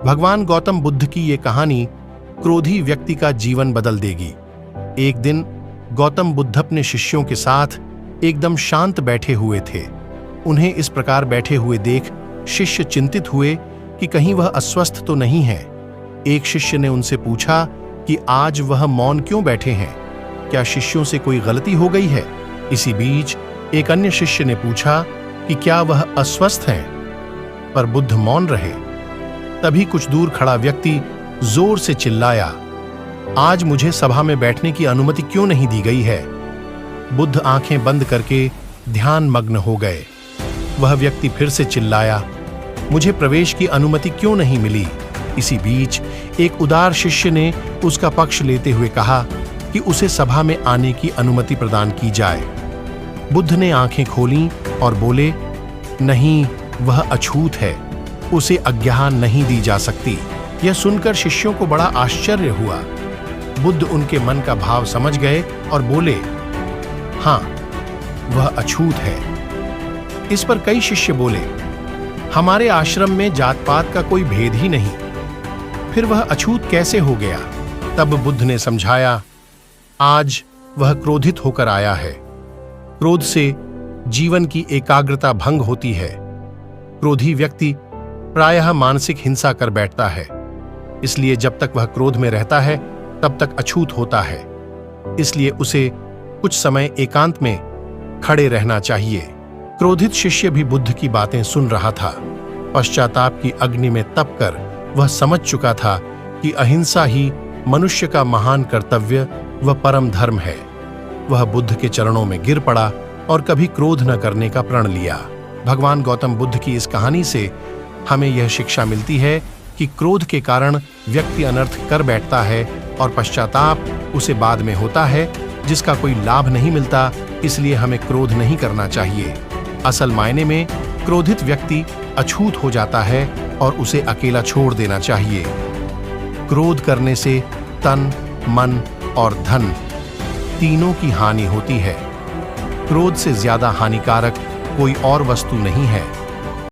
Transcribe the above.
भगवान गौतम बुद्ध की ये कहानी क्रोधी व्यक्ति का जीवन बदल देगी। एक दिन गौतम बुद्ध अपने शिष्यों के साथ एकदम शांत बैठे हुए थे। उन्हें इस प्रकार बैठे हुए देख शिष्य चिंतित हुए कि कहीं वह अस्वस्थ तो नहीं है। एक शिष्य ने उनसे पूछा कि आज वह मौन क्यों बैठे हैं, क्या शिष्यों से कोई गलती हो गई है? इसी बीच एक अन्य शिष्य ने पूछा कि क्या वह अस्वस्थ हैं? पर बुद्ध मौन रहे। तभी कुछ दूर खड़ा व्यक्ति जोर से चिल्लाया, आज मुझे सभा में बैठने की अनुमति क्यों नहीं दी गई है? बुद्ध आंखें बंद करके ध्यान मग्न हो गए। वह व्यक्ति फिर से चिल्लाया, मुझे प्रवेश की अनुमति क्यों नहीं मिली? इसी बीच एक उदार शिष्य ने उसका पक्ष लेते हुए कहा कि उसे सभा में आने की अनुमति प्रदान की जाए। बुद्ध ने आंखें खोलीं और बोले, नहीं, वह अछूत है, उसे आज्ञा नहीं दी जा सकती। यह सुनकर शिष्यों को बड़ा आश्चर्य हुआ। बुद्ध उनके मन का भाव समझ गए और बोले, हाँ, वह अछूत है। इस पर कई शिष्य बोले, हमारे आश्रम में जात पात का कोई भेद ही नहीं, फिर वह अछूत कैसे हो गया? तब बुद्ध ने समझाया, आज वह क्रोधित होकर आया है। क्रोध से जीवन की एकाग्रता भंग होती है। क्रोधी व्यक्ति प्रायः मानसिक हिंसा कर बैठता है, इसलिए जब तक वह क्रोध में रहता है तब तक अछूत होता है। इसलिए उसे कुछ समय एकांत में खड़े रहना चाहिए। क्रोधित शिष्य भी बुद्ध की बातें सुन रहा था। पश्चाताप की अग्नि में तपकर वह समझ चुका था कि अहिंसा ही मनुष्य का महान कर्तव्य व परम धर्म है। वह बुद्ध के चरणों में गिर पड़ा और कभी क्रोध न करने का प्रण लिया। भगवान गौतम बुद्ध की इस कहानी से हमें यह शिक्षा मिलती है कि क्रोध के कारण व्यक्ति अनर्थ कर बैठता है और पश्चाताप उसे बाद में होता है, जिसका कोई लाभ नहीं मिलता। इसलिए हमें क्रोध नहीं करना चाहिए। असल मायने में क्रोधित व्यक्ति अछूत हो जाता है और उसे अकेला छोड़ देना चाहिए। क्रोध करने से तन, मन और धन तीनों की हानि होती है। क्रोध से ज्यादा हानिकारक कोई और वस्तु नहीं है।